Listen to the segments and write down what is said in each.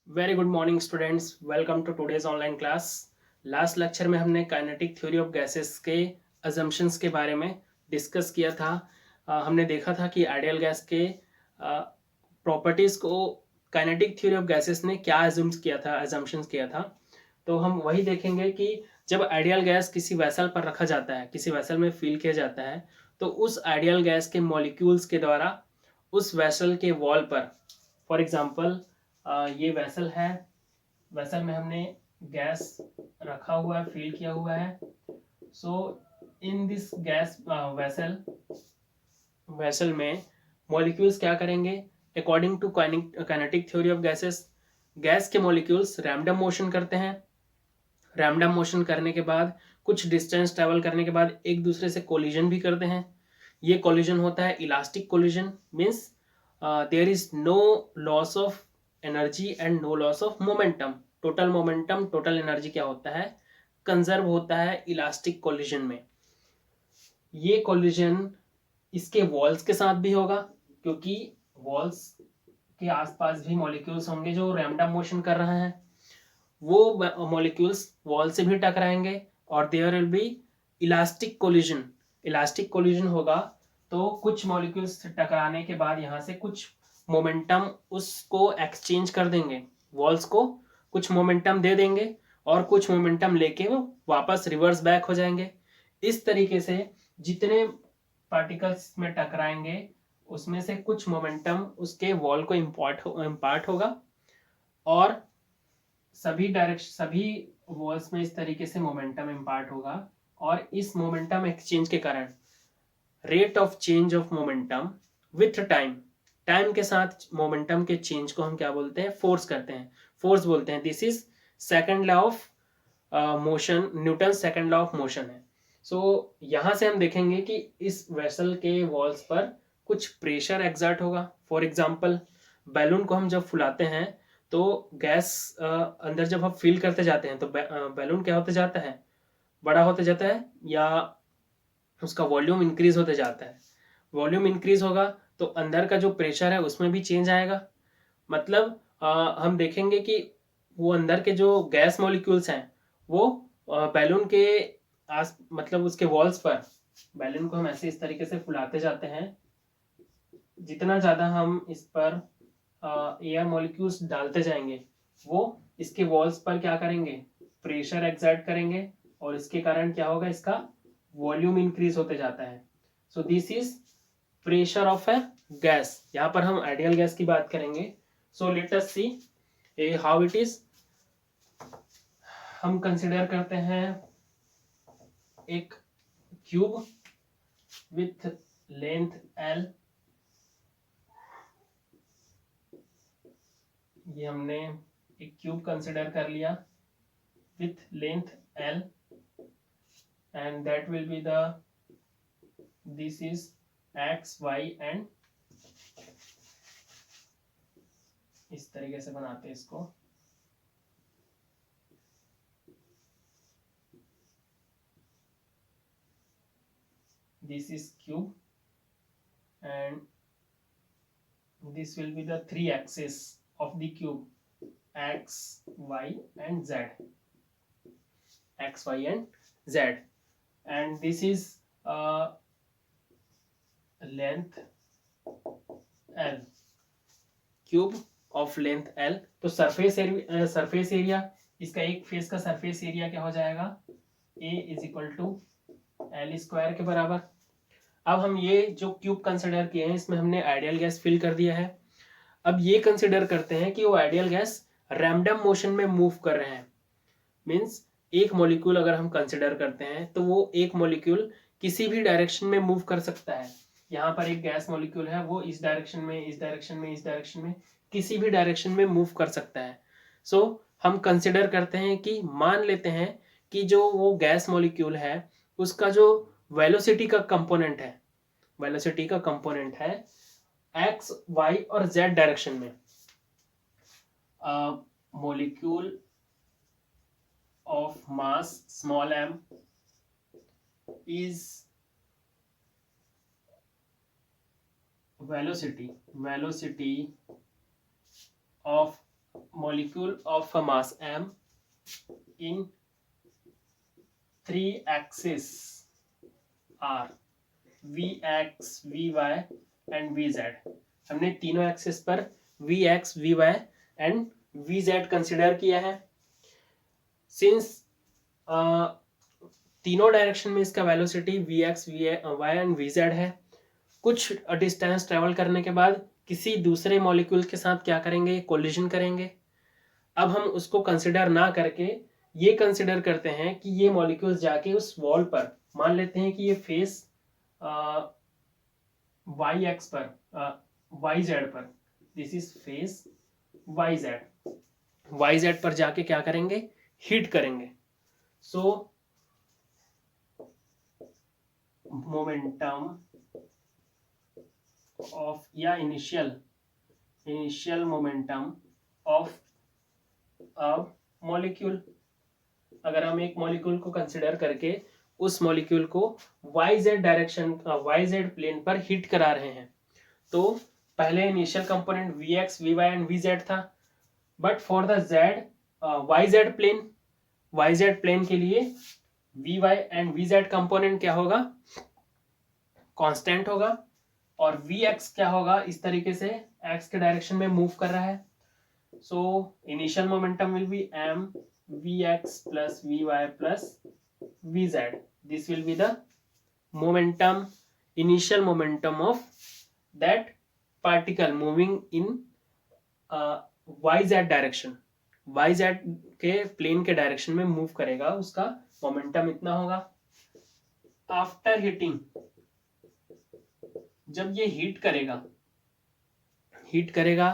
Very good morning students, welcome to today's online class. Last lecture में हमने kinetic theory of gases के assumptions के बारे में डिस्कस किया था। हमने देखा था कि आइडियल गैस के प्रॉपर्टीज को काइनेटिक थ्योरी ऑफ गैसेस ने क्या अजम्स किया था, अजम्पशंस किया था। तो हम वही देखेंगे कि जब आइडियल गैस किसी वेसल पर रखा जाता है, किसी वेसल में फिल किया जाता है, तो उस आइडियल गैस के मॉलिक्यूल्स के द्वारा उस वेसल के वॉल पर, फॉर एग्जांपल ये वेसल है, वेसल में हमने गैस रखा हुआ है, फिल किया हुआ है। So in this gas vessel vessel में मॉलिक्यूल्स क्या करेंगे? According to kinetic theory of gases, gas के मॉलिक्यूल्स रैंडम मोशन करते हैं। रैंडम मोशन करने के बाद, कुछ डिस्टेंस ट्रेवल करने के बाद एक दूसरे से कोलिजन भी करते हैं। ये कोलिजन होता है elastic collision, means there is no loss of energy and no loss of momentum. Total momentum, total energy क्या होता है? कंजर्व होता है इलास्टिक कोलिजन में। ये कोलिजन इसके वॉल्स के साथ भी होगा, क्योंकि वॉल्स के आसपास भी मॉलिक्यूल्स होंगे जो रैंडम मोशन कर रहे हैं। वो मॉलिक्यूल्स वॉल से भी टकराएंगे और there will be elastic collision. Elastic collision होगा तो कुछ मॉलिक्यूल्स टकराने के बाद यहाँ से कुछ मोमेंटम उसको एक्सचेंज कर देंगे, वॉल्स को कुछ मोमेंटम दे देंगे और कुछ मोमेंटम लेके वो वापस रिवर्स बैक हो जाएंगे। इस तरीके से जितने पार्टिकल्स में टकराएंगे उसमें से कुछ मोमेंटम उसके वॉल को इम्पार्ट होगा और सभी वॉल्स में इस तरीके से मोमेंटम इम्पार्ट होगा। और इस मोमेंटम एक्सचेंज के कारण rate of change of momentum with time, time के साथ मोमेंटम के चेंज को हम क्या बोलते हैं? फोर्स करते हैं, फोर्स बोलते हैं। This is second law of motion, Newton second law of motion है। सो यहां से हम देखेंगे कि इस वेसल के वॉल्स पर कुछ प्रेशर एग्जर्ट होगा। फॉर एग्जाम्पल, बैलून को हम जब फुलाते हैं तो गैस अंदर जब हम फिल करते जाते हैं तो बैलून क्या होते जाता है? बड़ा होते जाता है, या उसका वॉल्यूम इंक्रीज होते जाता है। वॉल्यूम इंक्रीज होगा तो अंदर का जो प्रेशर है उसमें भी चेंज आएगा। मतलब हम देखेंगे कि वो अंदर के जो गैस मॉलिक्यूल्स हैं वो बैलून के मतलब उसके वॉल्स पर, बैलून को हम ऐसे इस तरीके से फुलाते जाते हैं। जितना ज्यादा हम इस पर एयर मॉलिक्यूल्स डालते जाएंगे वो इसके वॉल्स पर क्या करेंगे? प्रेशर एक्सर्ट करेंगे और इसके कारण क्या होगा? इसका वॉल्यूम इंक्रीज होते जाता है। So this is pressure of A gas. यहां पर हम आइडियल गैस की बात करेंगे। So let us see how it is. हम कंसिडर करते हैं एक क्यूब विथ लेंथ एल। ये हमने एक क्यूब कंसिडर कर लिया with length L, and that will be the, this is X Y and, इस तरीके से बनाते हैं इसको। This is cube and this will be the three axes of the cube: x, y and z, x, y and z. And this is length l, cube of length l। तो surface area, इसका एक face का surface area क्या हो जाएगा? a is equal to L square के बराबर। अब हम ये जो क्यूब कंसिडर किए हैं इसमें हमने आइडियल गैस फिल कर दिया है। अब ये कंसिडर करते हैं कि वो आइडियल गैस रैंडम मोशन में मूव कर रहे हैं। मींस एक मॉलिक्यूल अगर हम कंसिडर करते हैं तो वो एक मॉलिक्यूल किसी भी डायरेक्शन में मूव कर सकता है। यहाँ पर एक गैस मॉलिक्यूल है, वो इस डायरेक्शन में, इस डायरेक्शन में, इस डायरेक्शन में, किसी भी डायरेक्शन में मूव कर सकता है। सो हम कंसिडर करते हैं कि मान लेते हैं कि जो वो गैस मॉलिक्यूल है उसका जो वेलोसिटी का कंपोनेंट है, वेलोसिटी का कंपोनेंट है एक्स, वाई और जेड डायरेक्शन में। Molecule of mass small m is velocity of molecule of a mass m in 3 axes are vx, vy and vz. हमने तीनों एक्सिस पर vx, vy and vz consider किया है. Since तीनों direction में इसका velocity vx, vy and vz है. कुछ डिस्टेंस ट्रेवल करने के बाद किसी दूसरे मॉलिक्यूल के साथ क्या करेंगे, कोलिजन करेंगे. अब हम उसको कंसिडर ना करके ये कंसिडर करते हैं कि ये मॉलिक्यूल्स जाके उस वॉल पर, मान लेते हैं कि ये फेस वाई एक्स पर, वाई जेड पर, this is face Y Z, Y Z पर जाके क्या करेंगे, हिट करेंगे. सो मोमेंटम ऑफ या initial momentum of a molecule, अगर हम एक मॉलिक्यूल को कंसिडर करके उस मॉलिक्यूल को Y Z direction, Y Z plane पर हिट करा रहे हैं, तो पहले initial component V X, V Y and V Z था. But for the Z Y Z plane के लिए V Y and V Z component क्या होगा, कांस्टेंट होगा. और वी एक्स क्या होगा, इस तरीके से एक्स के डायरेक्शन में मूव कर रहा है. So initial momentum will be M V X plus V Y plus V Z. This will be the momentum, initial momentum of that particle moving in yz direction. yz के plane के direction में move करेगा, उसका momentum इतना होगा. After hitting, जब ये heat करेगा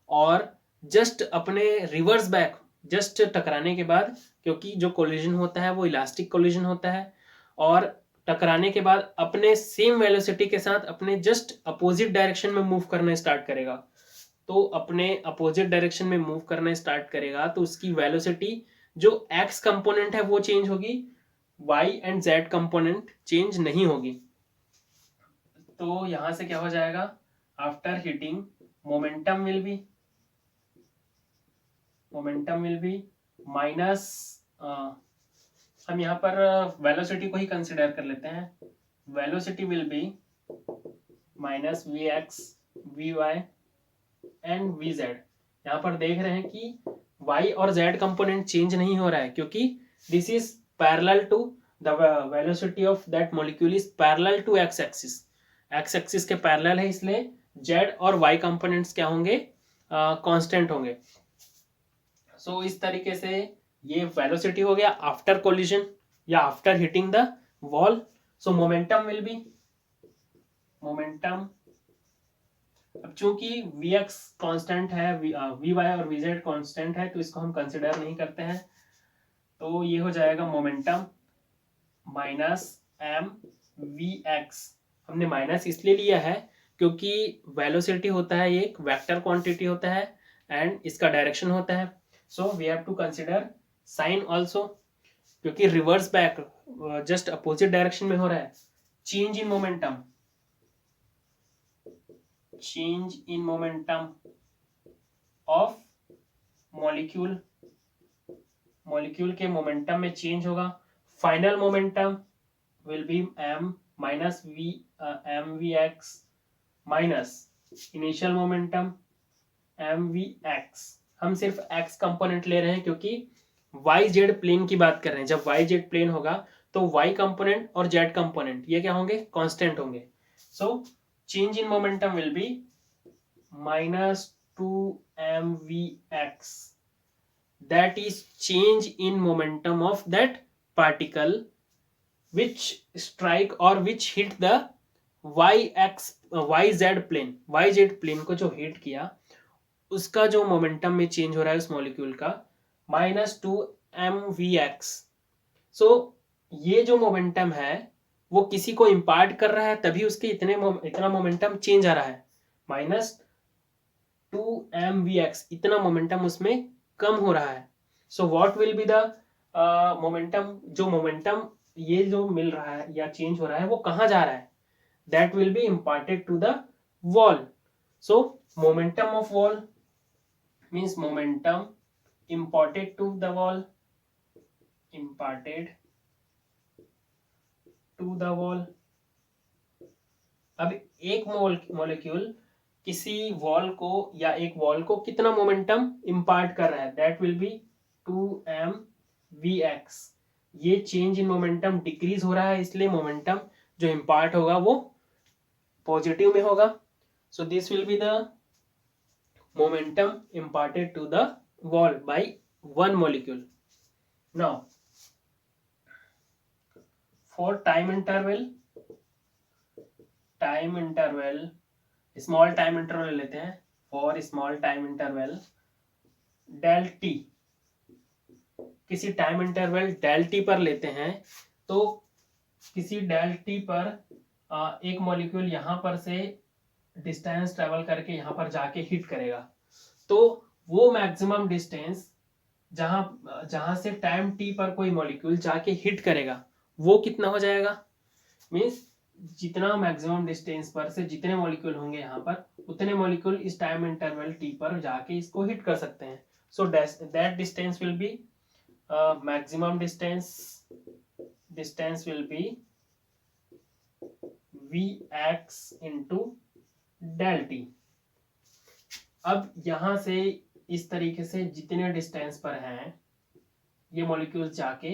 और जस्ट अपने रिवर्स बैक, जस्ट टकराने के बाद, क्योंकि जो कोलिजन होता है वो इलास्टिक कोलिजन होता है, और टकराने के बाद अपने सेम वेलोसिटी के साथ अपने जस्ट अपोजिट डायरेक्शन में मूव करना स्टार्ट करेगा. तो अपने अपोजिट डायरेक्शन में मूव करना स्टार्ट करेगा तो उसकी वेलोसिटी जो एक्स कंपोनेंट है वो चेंज होगी, Y and Z component change नहीं होगी. तो यहां से क्या हो जाएगा, after hitting momentum will be minus, हम यहाँ पर वेलोसिटी को ही कंसिडर कर लेते हैं. Velocity will be minus V X, V Y and V Z. यहाँ पर देख रहे हैं कि y और z कंपोनेंट चेंज नहीं हो रहा है, क्योंकि this is parallel to the velocity of that molecule is parallel to x axis. x axis के पैरेलल है, इसलिए z और y कंपोनेंट्स क्या होंगे, कांस्टेंट होंगे. सो इस तरीके से ये वेलोसिटी हो गया आफ्टर कोलिजन या after hitting the wall. So momentum will be, अब चूंकि Vx कांस्टेंट है, Vy और Vz कांस्टेंट है, तो इसको हम कंसिडर नहीं करते हैं. तो ये हो जाएगा मोमेंटम माइनस एम Vx. हमने माइनस इसलिए लिया है क्योंकि वेलोसिटी होता है, ये एक वेक्टर क्वांटिटी होता है एंड इसका डायरेक्शन होता है. So we have to consider sign also, क्योंकि reverse back just opposite direction में हो रहा है. Change in momentum of molecule के मोमेंटम में चेंज होगा. Final momentum will be m minus M V X minus initial momentum M V X. हम सिर्फ x कंपोनेंट ले रहे हैं क्योंकि वाई जेड प्लेन की बात कर रहे हैं. जब वाई जेड प्लेन होगा तो y कंपोनेंट और z कंपोनेंट ये क्या होंगे, कांस्टेंट होंगे. सो change in momentum will be minus 2mvx. That is change in momentum of that particle which strike or which hit the yz plane. yz plane को जो hit किया उसका जो मोमेंटम में चेंज हो रहा है उस मॉलिक्यूल का, माइनस 2mvx. सो ये जो मोमेंटम है वो किसी को इम्पार्ट कर रहा है, तभी उसके इतना मोमेंटम चेंज आ रहा है. माइनस 2mvx, इतना मोमेंटम उसमें कम हो रहा है. So what will be the momentum, जो मोमेंटम ये जो मिल रहा है या चेंज हो रहा है वो कहाँ जा रहा है, that will be imparted to the wall. So momentum of wall means momentum imparted to the wall, imparted to the wall. अब एक मॉलिक्यूल किसी वॉल को या एक वॉल को कितना मोमेंटम इम्पार्ट कर रहा है, दैट विल बी 2mvx. ये चेंज इन मोमेंटम डिक्रीज हो रहा है, इसलिए मोमेंटम जो इम्पार्ट होगा वो पॉजिटिव में होगा. So this will be the momentum imparted to the wall by one molecule. Now for time interval, small time interval लेते हैं. For small time interval del t, किसी टाइम इंटरवल del t पर लेते हैं, तो किसी del t पर एक मॉलिक्यूल यहाँ पर से डिस्टेंस ट्रेवल करके यहाँ पर जाके हिट करेगा. तो वो मैक्सिमम डिस्टेंस जहां से टाइम टी पर कोई मॉलिक्यूल जाके हिट करेगा वो कितना हो जाएगा, मीन्स जितना मैक्सिमम डिस्टेंस पर से जितने मॉलिक्यूल होंगे यहाँ पर उतने मॉलिक्यूल इस टाइम इंटरवल टी पर जाके इसको हिट कर सकते हैं. So that distance will be maximum distance will be Vx into del t. अब यहां से इस तरीके से जितने डिस्टेंस पर हैं ये मॉलिक्यूल्स जाके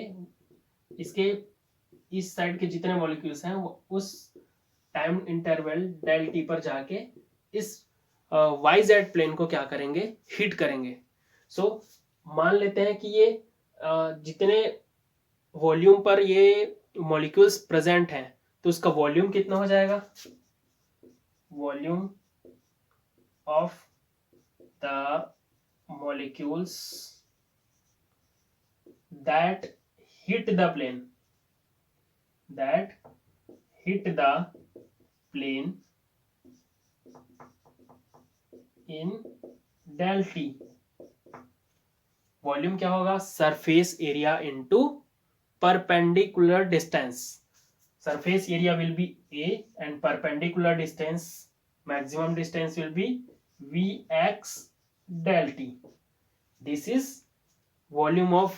इसके इस साइड के जितने मॉलिक्यूल्स हैं वो उस टाइम इंटरवल del t पर जाके इस YZ प्लेन को क्या करेंगे, हिट करेंगे. सो मान लेते हैं कि ये जितने वॉल्यूम पर ये मॉलिक्यूल्स प्रेजेंट हैं तो उसका वॉल्यूम कितना हो जाएगा, volume of the molecules that hit the plane in del t. Volume क्या होगा, surface area into perpendicular distance. Surface area will be a and perpendicular distance, maximum distance will be Vx del t. This is volume of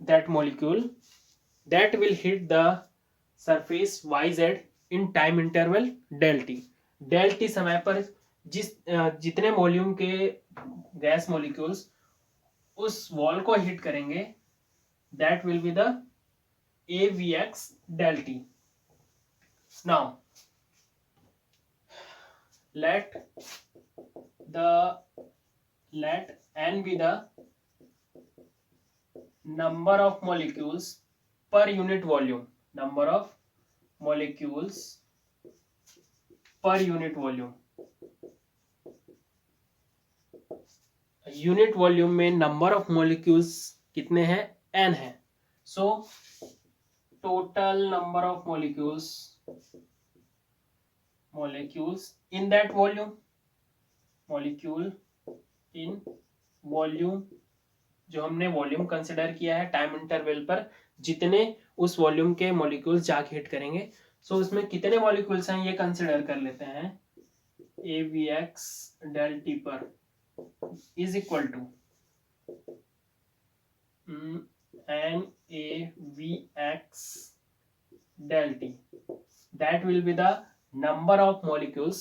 that molecule that will hit the surface YZ in time interval del t. del t समय पर जितने volume के gas molecules उस wall को hit करेंगे that will be the AVX del t. Now let n be the number of molecules per unit volume. Number of molecules per unit volume. Unit volume में number of molecules कितने हैं, n है. So total number of molecules in that volume, molecule in volume, जो हमने volume consider किया है time interval पर जितने उस वॉल्यूम के मॉलिक्यूल्स जाके हिट करेंगे. सो उसमें कितने मॉलिक्यूल्स हैं ये कंसिडर कर लेते हैं. AVX del t पर is equal to NaVX del t. That will be the number of molecules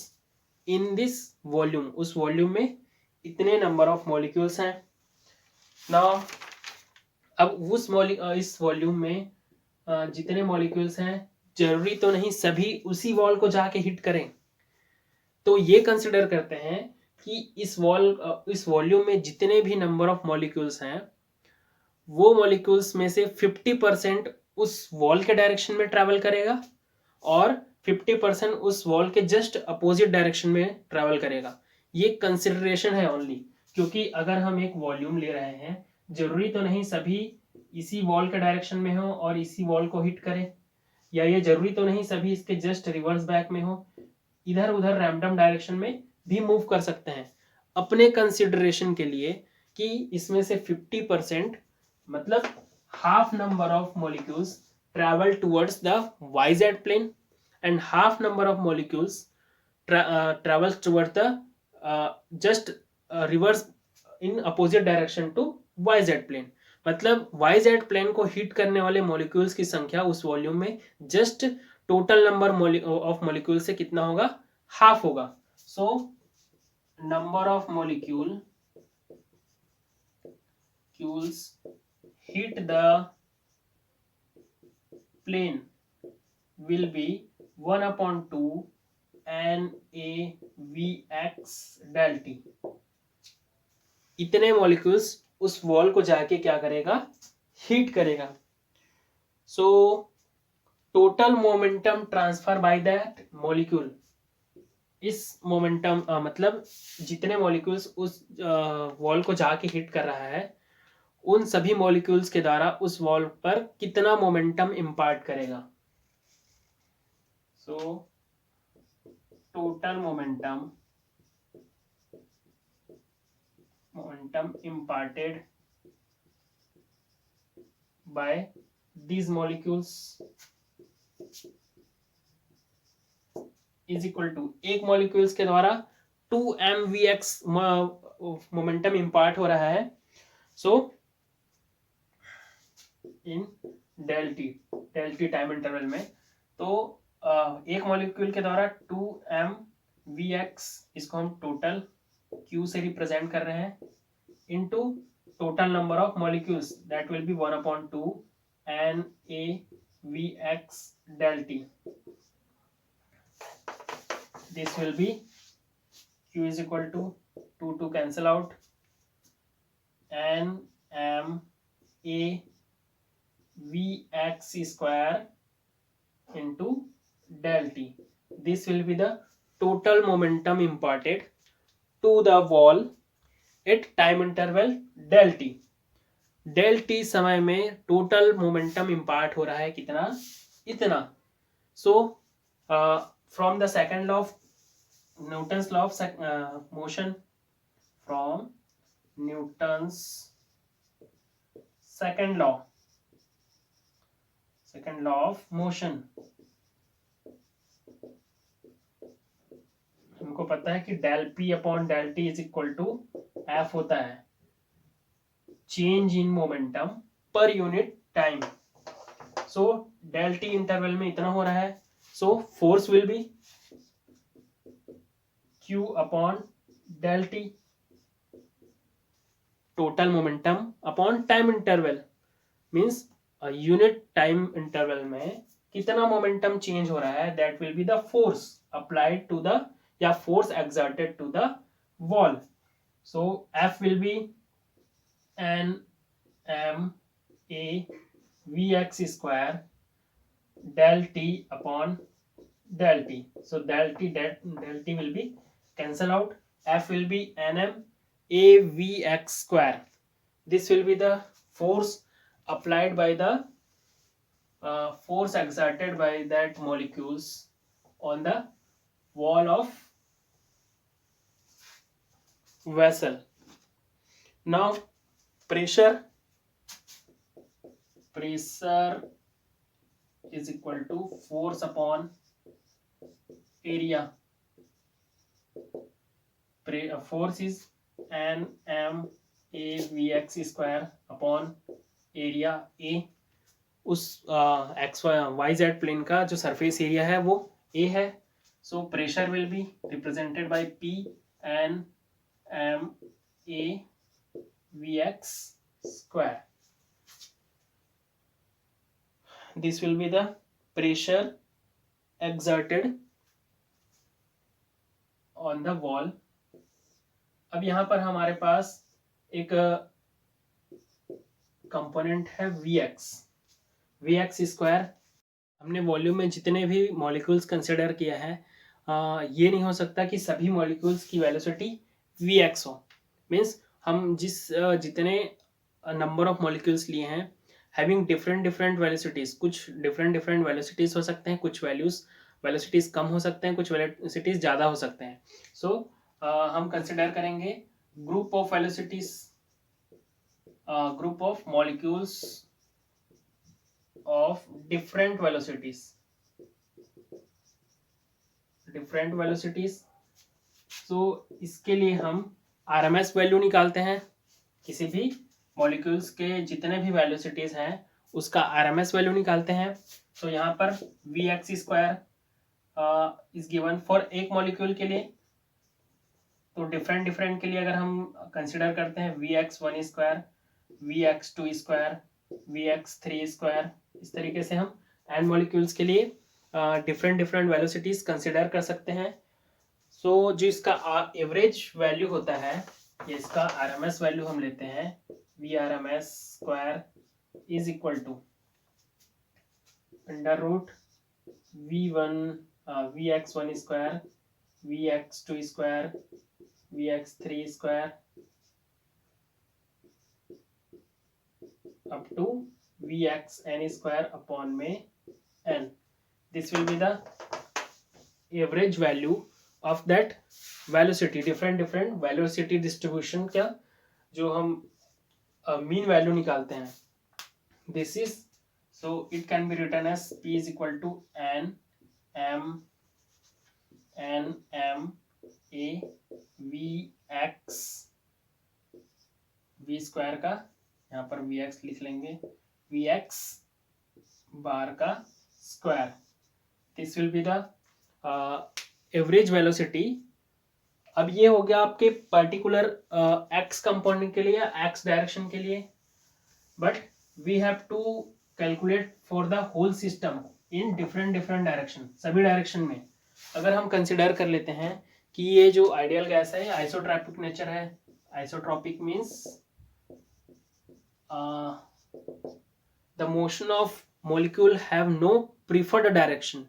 in this volume. उस वॉल्यूम में इतने नंबर ऑफ मॉलिक्यूल्स हैं. नाउ अब इस वॉल्यूम में जितने मॉलिक्यूल्स हैं जरूरी तो नहीं सभी उसी वॉल को जाके हिट करें. तो ये कंसिडर करते हैं कि इस वॉल्यूम में जितने भी नंबर ऑफ मॉलिक्यूल्स हैं वो मॉलिक्यूल्स में से 50% उस वॉल के डायरेक्शन में ट्रैवल करेगा और 50% उस वॉल के जस्ट अपोजिट डायरेक्शन में ट्रैवल करेगा. ये कंसिडरेशन है ओनली, क्योंकि अगर हम एक वॉल्यूम ले रहे हैं जरूरी तो नहीं सभी इसी वॉल के डायरेक्शन में हो और इसी वॉल को हिट करें, या ये जरूरी तो नहीं सभी इसके जस्ट रिवर्स बैक में हो. इधर उधर रैंडम डायरेक्शन में भी मूव कर सकते हैं अपने कंसिडरेशन के लिए कि इसमें से 50% मतलब half number of molecules travel towards the YZ plane and half number of molecules travels towards the just reverse in opposite direction to Y Z plane. मतलब वाई जेड प्लेन को हिट करने वाले मॉलिक्यूल्स की संख्या उस volume में just total number of molecule से कितना होगा, हाफ होगा। So number of molecules hit the plane will be 1/2 NaVx del t। इतने मॉलिक्यूल्स उस वॉल को जाके क्या करेगा, हीट करेगा। So total momentum transfer by that molecule, इस मोमेंटम मतलब जितने मॉलिक्यूल्स उस वॉल को जाके हिट कर रहा है, उन सभी मॉलिक्यूल्स के द्वारा उस वॉल पर कितना मोमेंटम इंपार्ट करेगा। So total momentum imparted by these molecules is equal to, एक मॉलिक्यूल्स के द्वारा 2mvx मोमेंटम इंपार्ट हो रहा है। सो इन डेल टी टाइम इंटरवल में, तो एक मॉलिक्यूल के द्वारा 2mvx, इसको हम टोटल q से रिप्रेजेंट कर रहे हैं, into total number of molecules that will B 1/2 NaVx del t। this will be q is equal to 2 cancel out, NaVx square into del t। this will be the total momentum imparted to the wall at time interval del t। del t समय में total momentum इंपार्ट हो रहा है कितना, इतना। So from the second law of Newton's law of motion, from Newton's second law of motion, हमको पता है कि del P upon del T is equal to F होता है change in momentum per unit time. So del T interval में इतना हो रहा है, so force will be Q upon del T, total momentum upon time interval, means unit time interval में कितना momentum change हो रहा है, that will be the force applied to the, या force exerted to the wall। so F will be NmAVx square del t upon del t। so del t will be cancel out, F will be NmAVx square। this will be the force applied by the force exerted by that molecules on the wall of vessel। now pressure is equal to force upon area। force is NmAVx square upon area A। उस x Y Z plane का जो surface area है वो A है। so pressure will be represented by P NmAVx square। this will be the pressure exerted on the wall। अब यहाँ पर हमारे पास एक कंपोनेंट है Vx स्क्वायर। हमने वॉल्यूम में जितने भी मॉलिक्यूल्स कंसिडर किया है, ये नहीं हो सकता कि सभी मॉलिक्यूल्स की वेलोसिटी Vx हो। मीन्स हम जितने नंबर ऑफ मॉलिक्यूल्स लिए हैं, हैविंग डिफरेंट वेलोसिटीज, कुछ डिफरेंट वेलोसिटीज हो सकते हैं, कुछ वेलोसिटीज कम हो सकते हैं, कुछ वेलोसिटीज ज़्यादा हो सकते हैं। सो हम कंसिडर करेंगे group of velocities, group of molecules of different velocities। so इसके लिए हम RMS वैल्यू निकालते हैं किसी भी मॉलिक्यूल्स के जितने भी वेलोसिटीज हैं उसका RMS वैल्यू निकालते हैं। तो यहाँ पर Vx square is given for एक मॉलिक्यूल के लिए। तो डिफरेंट डिफरेंट के लिए अगर हम कंसिडर करते हैं Vx1 square, Vx2 square, Vx3 square, इस तरीके से हम एन मॉलिक्यूल्स के लिए डिफरेंट डिफरेंट वेलोसिटीज कंसिडर कर सकते हैं। सो जो इसका एवरेज वैल्यू होता है, ये इसका RMS वैल्यू हम लेते हैं Vrms square is equal to under root Vx1 square, Vx2 square, Vx3 square up to Vxn square upon में n. This will be the average value of that velocity, different velocity distribution का जो हम mean value निकालते हैं. This is, so it can be written as P is equal to n m n m a v x v square का, यहाँ पर Vx लिख लेंगे, Vx बार का square. This will be the average velocity. अब ये हो गया आपके पर्टिकुलर एक्स कंपोनेंट के लिए या एक्स डायरेक्शन के लिए, but we have to calculate for the whole system in different direction. सभी डायरेक्शन में अगर हम कंसिडर कर लेते हैं कि ये जो आइडियल गैस है आइसोट्रॉपिक नेचर है. Isotropic means the motion of molecule have no preferred direction.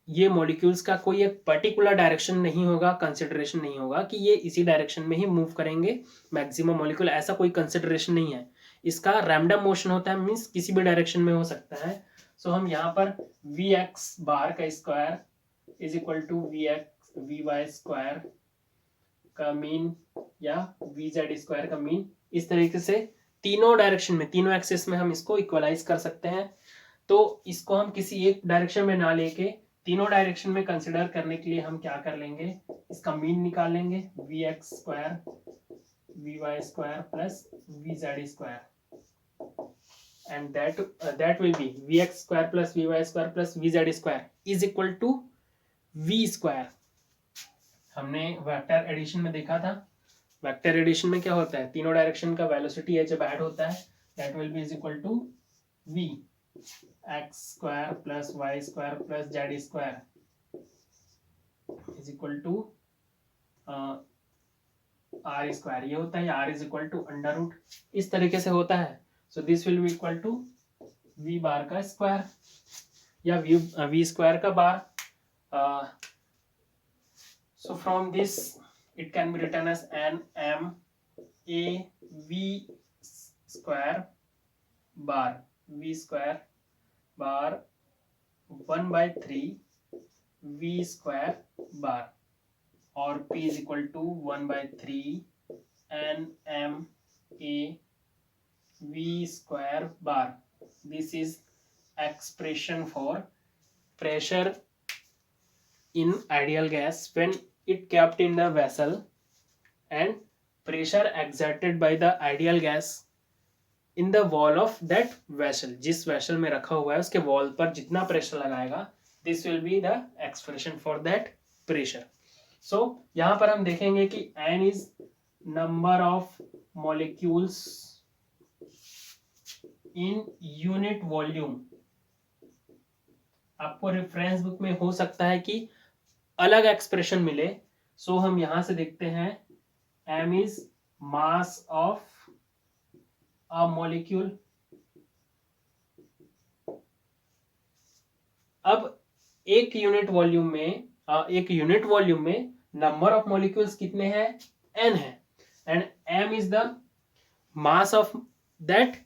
ये मॉलिक्यूल्स का कोई एक पर्टिकुलर डायरेक्शन नहीं होगा, कंसिडरेशन नहीं होगा कि ये इसी डायरेक्शन में ही मूव करेंगे मैक्सिमम मॉलिक्यूल, ऐसा कोई कंसिडरेशन नहीं है. इसका रैंडम मोशन होता है, मीन्स किसी भी डायरेक्शन में हो सकता है. सो हम यहाँ पर Vx बार का square is equal to Vy square का मीन या Vz स्क्वायर का मीन, इस तरीके से तीनों डायरेक्शन में, तीनों एक्सिस में हम इसको इक्वलाइज कर सकते हैं. तो इसको हम किसी एक डायरेक्शन में ना लेके तीनों डायरेक्शन में कंसिडर करने के लिए हम क्या कर लेंगे, इसका मीन निकाल लेंगे. Vx square Vy square plus Vz square, and that will be Vx square plus Vy square plus Vz square is equal to V square. हमने वेक्टर एडिशन में देखा था. वेक्टर एडिशन में क्या होता है, तीनों डायरेक्शन का वेलोसिटी है जब ऐड होता है, that will be is equal to V x square plus y square plus z square is equal to r square. ये होता है r is equal to under root, इस तरीके से होता है. So this will be equal to v bar का square या v स्क्वायर का bar. So from this it can be written as n m a v square bar, v square bar 1/3 v square bar, or p is equal to 1/3 n m a v square bar. This is expression for pressure in ideal gas when it kept in the vessel and pressure exerted by the ideal gas in the wall of that vessel. जिस vessel में रखा हुआ है उसके wall पर जितना pressure लगाएगा, this will be the expression for that pressure. So यहाँ पर हम देखेंगे कि n is number of molecules in unit volume. आपको रेफरेंस बुक में हो सकता है कि अलग एक्सप्रेशन मिले. सो हम यहां से देखते हैं m is mass of a molecule. अब एक यूनिट वॉल्यूम में नंबर ऑफ मॉलिक्यूल्स कितने हैं, n है, and m is the mass of that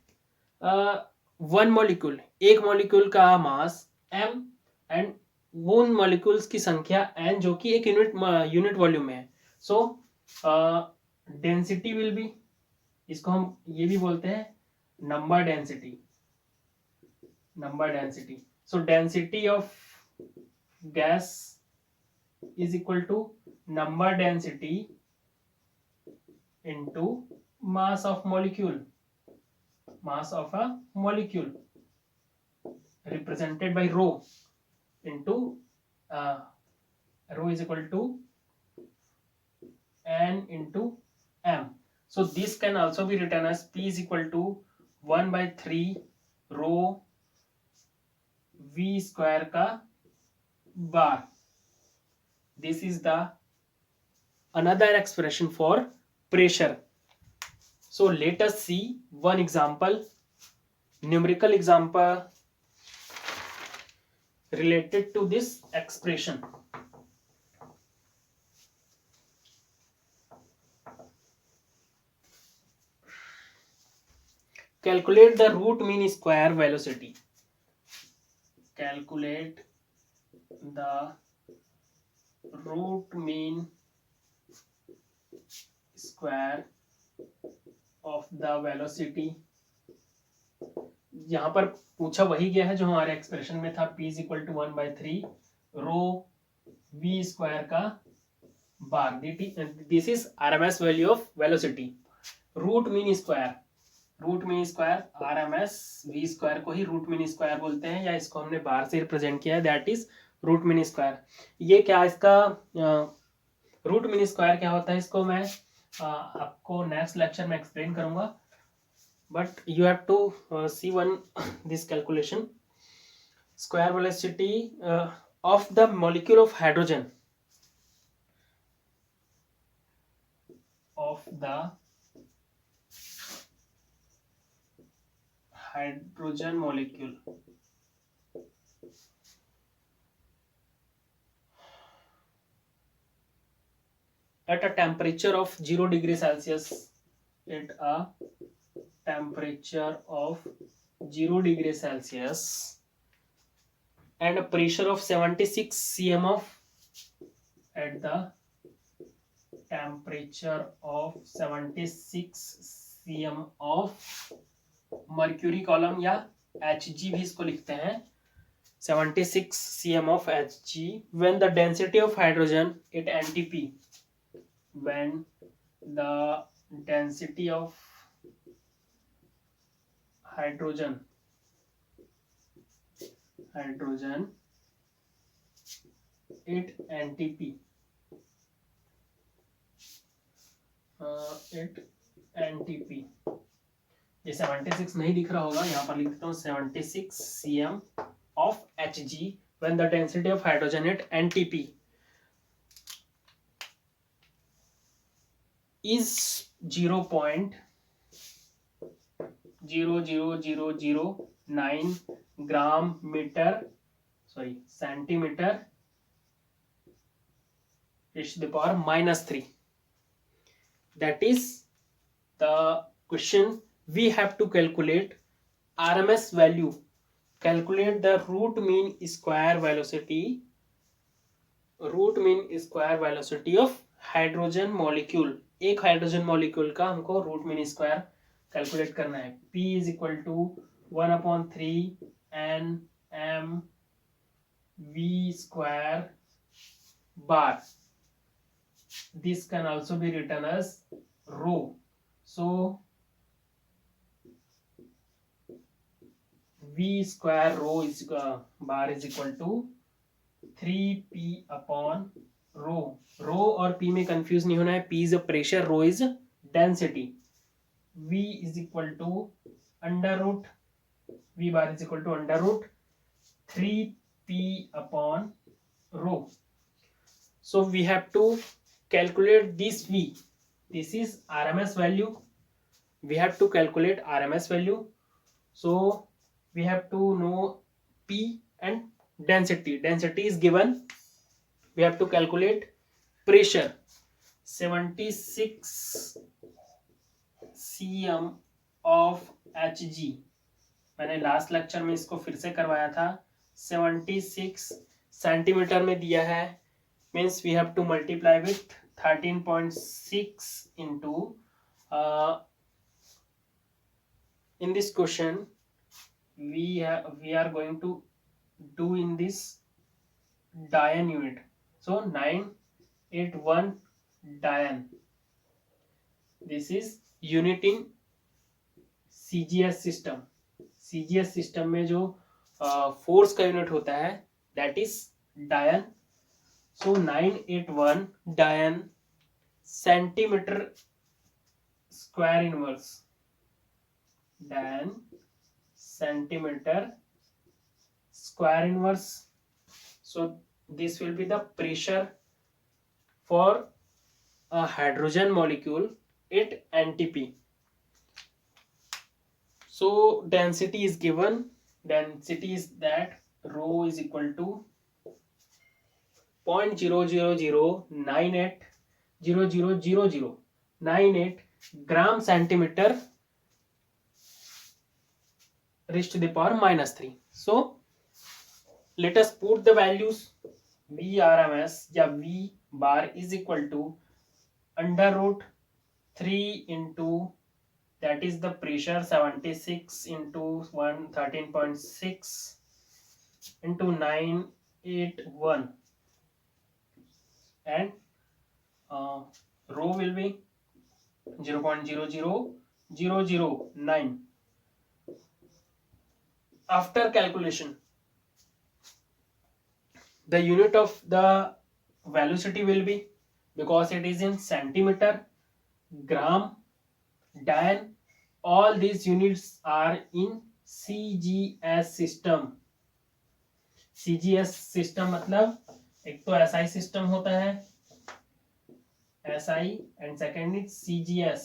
one molecule. एक मॉलिक्यूल का मास m एंड वो उन मॉलिक्यूल्स की संख्या n जो कि एक यूनिट वॉल्यूम में है. सो डेंसिटी विल बी, इसको हम ये भी बोलते हैं number density. So density of gas is equal to number density into mass of molecule, mass of a molecule represented by rho into rho is equal to n into m. So this can also be written as P is equal to 1 by 3 rho v square का bar. This is the another expression for pressure. So let us see one example, numerical example related to this expression. Calculate the root mean square velocity. Calculate the root mean square of the velocity. यहाँ पर पूछा वही गया है जो हमारे expression में था, p is equal to 1 by 3 rho v square का bar. This is RMS value of velocity. Root mean square, root mean square RMS V square को ही रूट मीन स्क्वायर बोलते हैं, या इसको हमने बार से रिप्रेजेंट किया है, that is root mean square. ये क्या इसका रूट मीन स्क्वायर क्या होता है, इसको मैं आपको नेक्स्ट लेक्चर में एक्सप्लेन करूंगा. But you have to see one this calculation. Square velocity of the molecule of hydrogen, of the hydrogen molecule at a temperature of 0 degree Celsius, at a temperature of 0 degree Celsius and a pressure of 76 cm of, at the temperature of 76 cm of mercury column, या Hg भी इसको लिखते हैं, 76 cm of Hg, when the density of hydrogen at NTP, when the density of hydrogen at NTP, at NTP, ये 76 नहीं दिख रहा होगा, यहाँ पर लिख देता हूँ 76 cm of Hg when the density of hydrogen at NTP is 0.00009 gram meter, sorry, centimeter raised to the power -3. That is the question. We have to calculate RMS value, calculate the root mean square velocity, root mean square velocity of hydrogen molecule. एक hydrogen molecule का हमको root mean square calculate करना है. P is equal to 1/3 NM V square bar. This can also be written as rho. So V square rho is bar is equal to 3P upon rho. Rho और P में confuse नहीं होना है. P is a pressure, rho is density. V is equal to under root, V bar is equal to under root 3P upon rho. So we have to calculate this V. This is RMS value. We have to calculate RMS value. So we have to know P and density. Density is given. We have to calculate pressure 76 cm of Hg. मैंने last lecture में इसको फिर से करवाया था. 76 centimetre में दिया है, means we have to multiply with 13.6 into, in this question we are going to do in this Dian unit. So 981 Dian. This is unit in CGS system. CGS system में जो फोर्स का unit होता है that is डायन. सो 981 डायन centimetre square inverse. डायन centimetre square inverse. So this will be the pressure for a hydrogen molecule at NTP. So density is given. Density is that rho is equal to 0.0009800098 gram centimeter raised to the power -3. So let us put the values. Vrms या V bar is equal to under root 3 into that is the pressure 76 into 113.6 into 981 and rho will be 0.00009. After calculation, the unit of the velocity will be, because it is in centimeter, gram, dan, all these units are in CGS system. CGS system मतलब एक तो SI system होता है SI and second is CGS.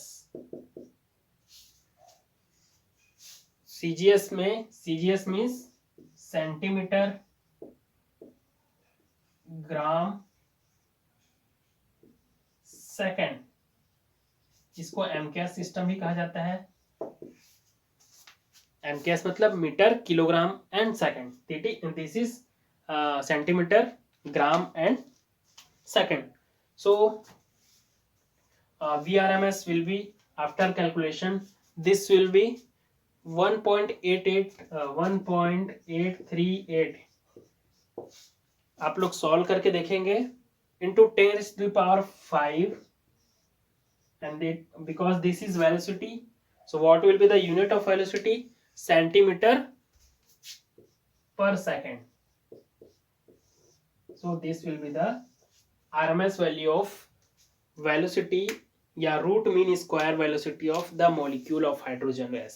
CGS में CGS means centimetre, gram, second. इसको MKS system भी कहा जाता है. MKS मतलब metre, kilogram and second. This is centimetre, gram and second. So VRMS will be after calculation. This will be 1.838. आप लोग solve करके देखेंगे. into 10 raised to the power 5, and because this is velocity, so what will be the unit of velocity? Centimeter per second. So this will be the RMS value of velocity या root mean square velocity of the molecule of hydrogen gas.